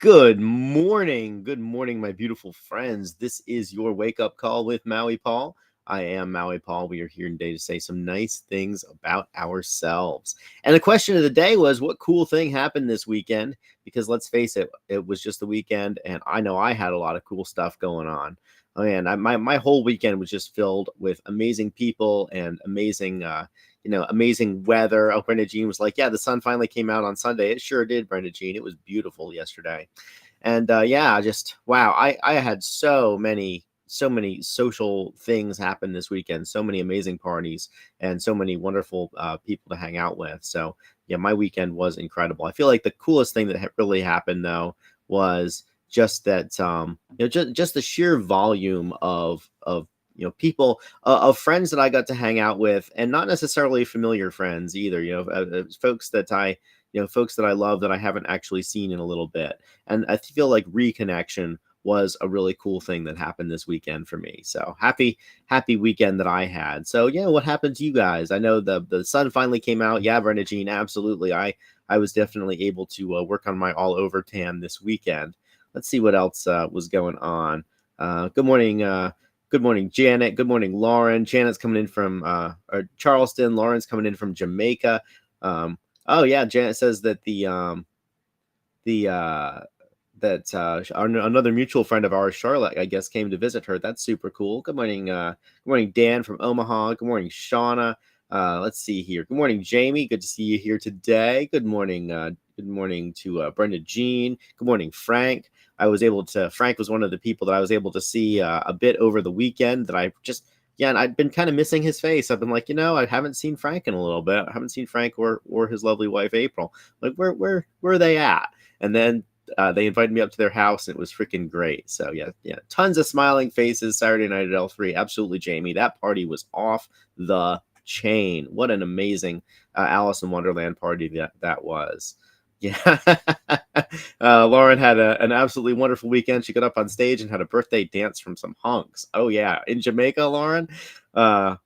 Good morning. Good morning, my beautiful friends. This is your wake up call with Maui Paul. I am Maui Paul. We are here today to say some nice things about ourselves. And the question of the day was, what cool thing happened this weekend? Because let's face it, it was just the weekend, and I know I had a lot of cool stuff going on. Oh, man, my whole weekend was just filled with amazing people and amazing weather. Oh, Brenda Jean was like, yeah, the sun finally came out on Sunday. It sure did, Brenda Jean. It was beautiful yesterday. And yeah, just wow. I had so many social things happen this weekend, so many amazing parties and so many wonderful people to hang out with. So yeah, my weekend was incredible. I feel like the coolest thing that really happened though was just that just the sheer volume of people of friends that I got to hang out with, and not necessarily familiar friends either. Folks that I love that I haven't actually seen in a little bit, and I feel like reconnection was a really cool thing that happened this weekend for me. So happy weekend that I had. So yeah, what happened to you guys? I know the sun finally came out. Yeah, Brenda Jean, absolutely. I was definitely able to work on my all over tan this weekend. Let's see what else was going on. Good morning. Good morning, Janet. Good morning, Lauren. Janet's coming in from Charleston. Lauren's coming in from Jamaica. Oh yeah, Janet says that another mutual friend of ours, Charlotte, I guess, came to visit her. That's super cool. Good morning, Dan from Omaha. Good morning, Shauna. Let's see here. Good morning, Jamie. Good to see you here today. Good morning to Brenda Jean. Good morning, Frank. Frank was one of the people that I was able to see a bit over the weekend and I'd been kind of missing his face. I've been like, I haven't seen Frank in a little bit. I haven't seen Frank or his lovely wife, April. Like, where are they at? And then they invited me up to their house, and it was freaking great. So yeah, tons of smiling faces Saturday night at L3. Absolutely, Jamie. That party was off the chain. What an amazing Alice in Wonderland party that was. Yeah. Lauren had an absolutely wonderful weekend. She got up on stage and had a birthday dance from some hunks. Oh yeah, in Jamaica, Lauren. I'm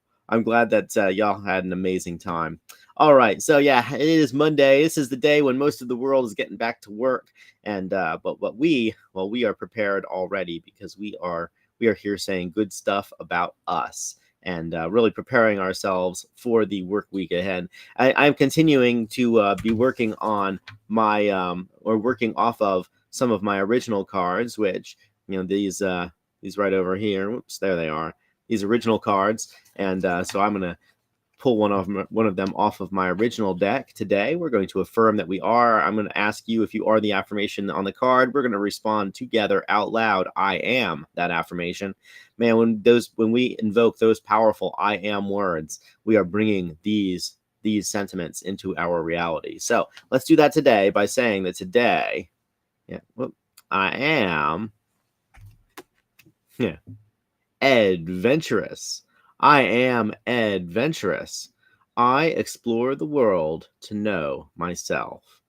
glad that y'all had an amazing time. All right, so yeah, it is Monday. This is the day when most of the world is getting back to work, and but we are prepared already because we are here saying good stuff about us and really preparing ourselves for the work week ahead. I'm continuing to be working on working off of some of my original cards, which these right over here. Whoops, there they are. These original cards, and so I'm gonna pull one of them off of my original deck today. We're going to affirm that we are. I'm going to ask you if you are the affirmation on the card. We're going to respond together out loud. I am that affirmation. Man, when we invoke those powerful I am words, we are bringing these sentiments into our reality. So let's do that today by saying that today, I am adventurous. I am adventurous. I explore the world to know myself.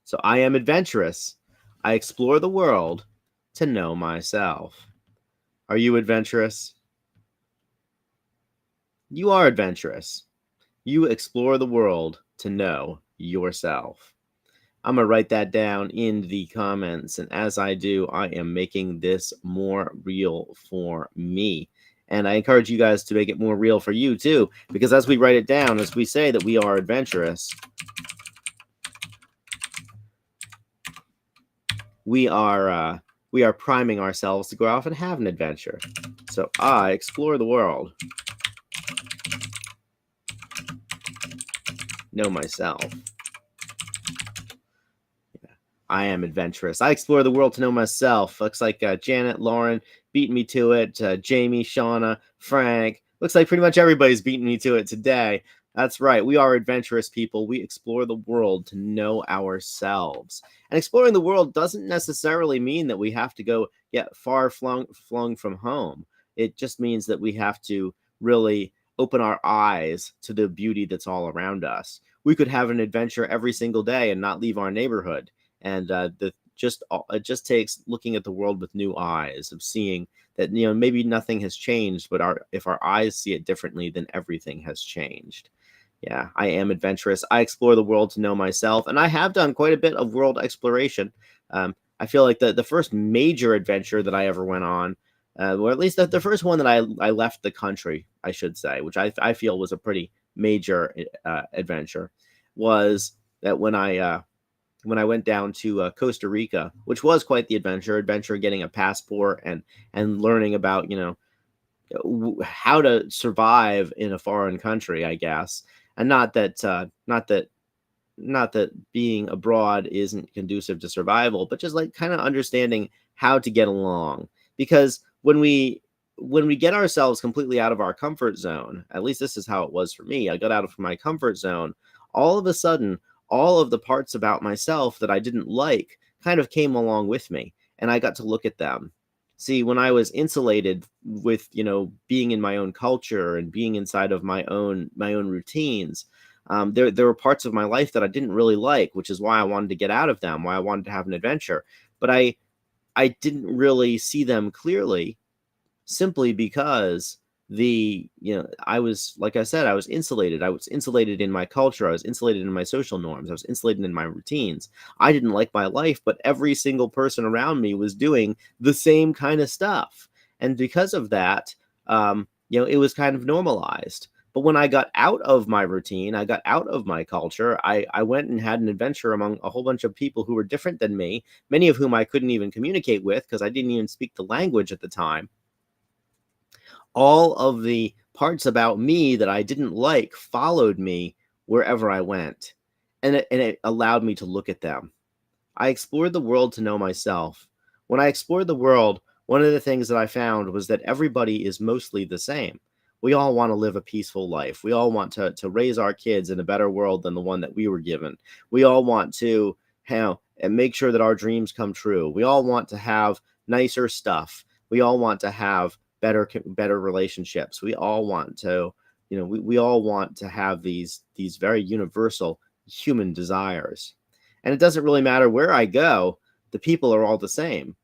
So I am adventurous. I explore the world to know myself. Are you adventurous? You are adventurous. You explore the world to know yourself. I'm going to write that down in the comments. And as I do, I am making this more real for me. And I encourage you guys to make it more real for you too, because as we write it down, as we say that we are adventurous, we are priming ourselves to go off and have an adventure. So I explore the world, know myself. I am adventurous. I explore the world to know myself. Looks like Janet, Lauren beating me to it. Jamie, Shauna, Frank. Looks like pretty much everybody's beating me to it today. That's right. We are adventurous people. We explore the world to know ourselves. And exploring the world doesn't necessarily mean that we have to go get far flung from home. It just means that we have to really open our eyes to the beauty that's all around us. We could have an adventure every single day and not leave our neighborhood. And it just takes looking at the world with new eyes, of seeing that maybe nothing has changed, but if our eyes see it differently, then everything has changed. Yeah, I am adventurous. I explore the world to know myself, and I have done quite a bit of world exploration. I feel like the first major adventure that I ever went on, or at least the first one that I left the country, I should say, which I feel was a pretty major adventure, was that when I went down to Costa Rica, which was quite the adventure getting a passport and learning about how to survive in a foreign country, I guess. And not that being abroad isn't conducive to survival, but just like kind of understanding how to get along. Because when we get ourselves completely out of our comfort zone, at least this is how it was for me. I got out of my comfort zone. All of a sudden, all of the parts about myself that I didn't like kind of came along with me, and I got to look at them. See, when I was insulated with, being in my own culture and being inside of my own routines, there were parts of my life that I didn't really like, which is why I wanted to get out of them, why I wanted to have an adventure. But I didn't really see them clearly, simply because I was, like I said, I was insulated. I was insulated in my culture. I was insulated in my social norms. I was insulated in my routines. I didn't like my life, but every single person around me was doing the same kind of stuff. And because of that, it was kind of normalized. But when I got out of my routine, I got out of my culture, I went and had an adventure among a whole bunch of people who were different than me, many of whom I couldn't even communicate with because I didn't even speak the language at the time. All of the parts about me that I didn't like followed me wherever I went, and it allowed me to look at them. I explored the world to know myself. When I explored the world, one of the things that I found was that everybody is mostly the same. We all want to live a peaceful life. We all want to raise our kids in a better world than the one that we were given. We all want to and make sure that our dreams come true. We all want to have nicer stuff. We all want to have better relationships. We all want to, we all want to have these very universal human desires. And it doesn't really matter where I go, the people are all the same.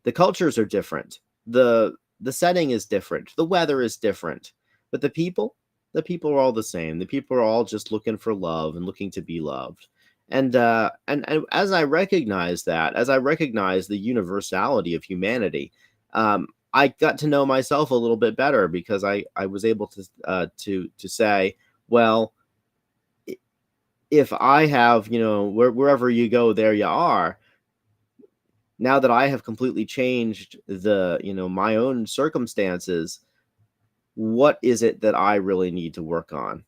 The cultures are different. The setting is different. The weather is different. But the people are all the same. The people are all just looking for love and looking to be loved. And as I recognize that, as I recognize the universality of humanity, I got to know myself a little bit better because I was able to say, well, if I have, wherever you go, there you are. Now that I have completely changed my own circumstances, what is it that I really need to work on?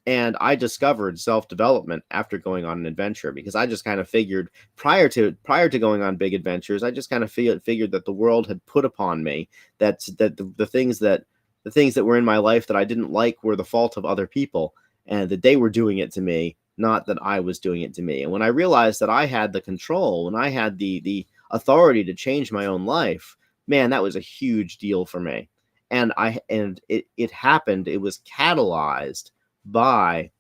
And I discovered self-development after going on an adventure, because I just kind of figured prior to going on big adventures, I just kind of figured that the world had put upon me that the things that were in my life that I didn't like were the fault of other people, and that they were doing it to me, not that I was doing it to me. And when I realized that I had the control, when I had the authority to change my own life, man, that was a huge deal for me. And it happened. It was catalyzed by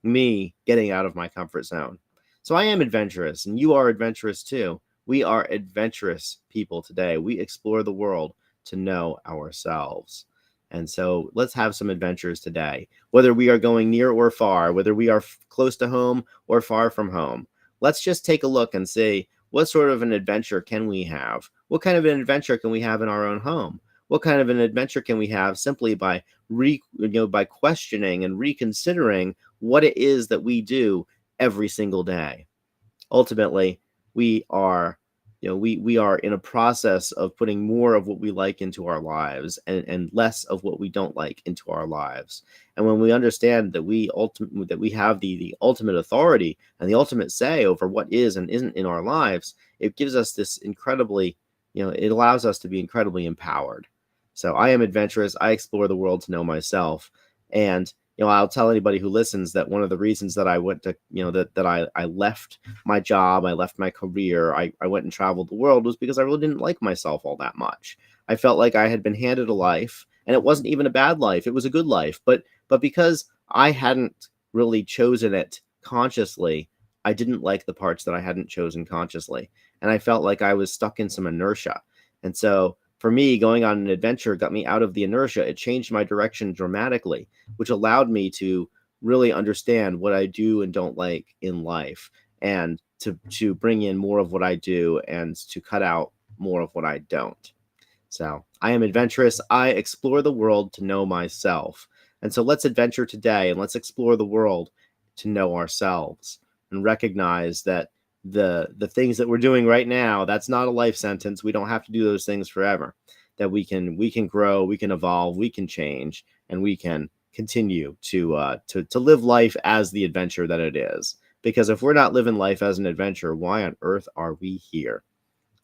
me getting out of my comfort zone. So I am adventurous, and you are adventurous too. We are adventurous people today. We explore the world to know ourselves. And so let's have some adventures today, whether we are going near or far, whether we are close to home or far from home. Let's just take a look and see, what sort of an adventure can we have? What kind of an adventure can we have in our own home? What kind of an adventure can we have simply by by questioning and reconsidering what it is that we do every single day? Ultimately, we are we are in a process of putting more of what we like into our lives, and less of what we don't like into our lives. And when we understand that we have the ultimate authority and the ultimate say over what is and isn't in our lives, it gives us this incredibly, it allows us to be incredibly empowered. So I am adventurous. I explore the world to know myself. And I'll tell anybody who listens that one of the reasons that I went to, that I left my job, I left my career, I went and traveled the world, was because I really didn't like myself all that much. I felt like I had been handed a life, and it wasn't even a bad life. It was a good life. But because I hadn't really chosen it consciously, I didn't like the parts that I hadn't chosen consciously. And I felt like I was stuck in some inertia. And so for me, going on an adventure got me out of the inertia. It changed my direction dramatically, which allowed me to really understand what I do and don't like in life. And to bring in more of what I do and to cut out more of what I don't. So I am adventurous. I explore the world to know myself. And so let's adventure today and let's explore the world to know ourselves and recognize that the things that we're doing right now, that's not a life sentence. We don't have to do those things forever. That we can grow, we can evolve, we can change, and we can continue to live life as the adventure that it is. Because if we're not living life as an adventure, why on earth are we here?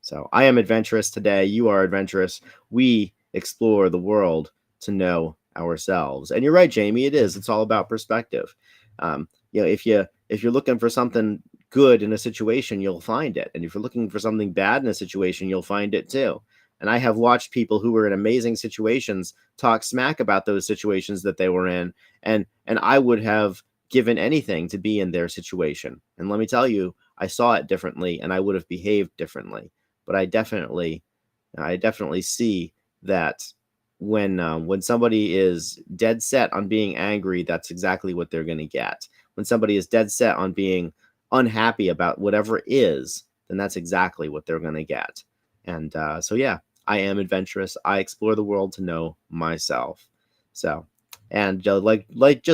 So I am adventurous today. You are adventurous. We explore the world to know ourselves. And you're right, Jamie. It is. It's all about perspective. If you're looking for something good in a situation, you'll find it. And if you're looking for something bad in a situation, you'll find it too. And I have watched people who were in amazing situations talk smack about those situations that they were in, and I would have given anything to be in their situation. And let me tell you, I saw it differently, and I would have behaved differently. But I definitely see that when somebody is dead set on being angry, that's exactly what they're going to get. When somebody is dead set on being unhappy about whatever is, then that's exactly what they're going to get. And so, yeah, I am adventurous. I explore the world to know myself. So, and just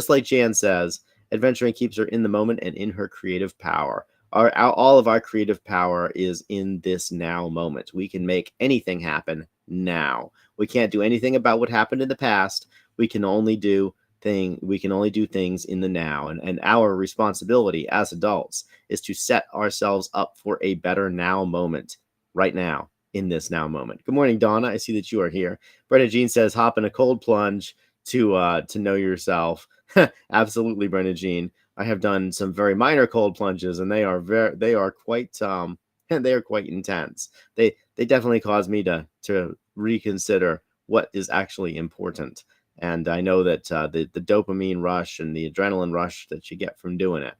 like Jan says, adventuring keeps her in the moment and in her creative power. All of our creative power is in this now moment. We can make anything happen now. We can't do anything about what happened in the past. We can only do things in the now. And our responsibility as adults is to set ourselves up for a better now moment right now in this now moment. Good morning, Donna. I see that you are here. Brenda Jean says, hop in a cold plunge to know yourself. Absolutely, Brenda Jean. I have done some very minor cold plunges, and they are quite they are quite intense. They definitely cause me to reconsider what is actually important. And I know that the dopamine rush and the adrenaline rush that you get from doing it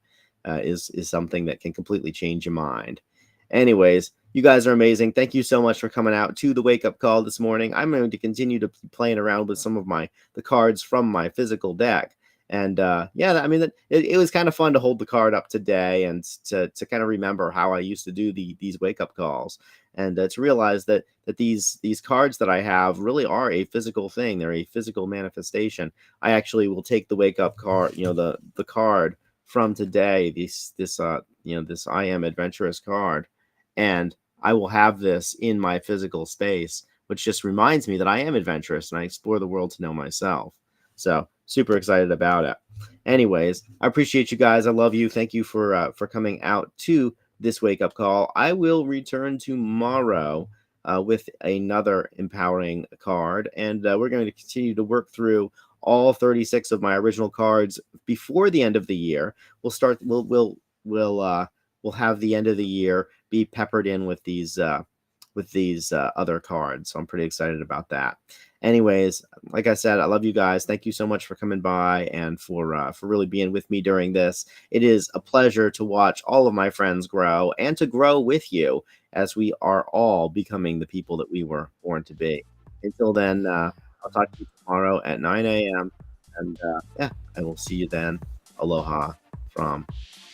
is something that can completely change your mind. Anyways, you guys are amazing. Thank you so much for coming out to the wake up call this morning. I'm going to continue to be playing around with some of the cards from my physical deck. And yeah, I mean, it was kind of fun to hold the card up today and to kind of remember how I used to do these wake up calls, and to realize that these cards that I have really are a physical thing. They're a physical manifestation. I actually will take the wake up card, the card from today, this I am adventurous card, and I will have this in my physical space, which just reminds me that I am adventurous and I explore the world to know myself. So super excited about it. Anyways, I appreciate you guys. I love you. Thank you for coming out to this wake up call. I will return tomorrow with another empowering card, and we're going to continue to work through all 36 of my original cards before the end of the year. We'll start. We'll have the end of the year be peppered in with these other cards. So I'm pretty excited about that. Anyways, like I said, I love you guys. Thank you so much for coming by and for really being with me during this. It is a pleasure to watch all of my friends grow and to grow with you as we are all becoming the people that we were born to be. Until then, I'll talk to you tomorrow at 9 a.m. And yeah, I will see you then. Aloha from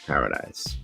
paradise.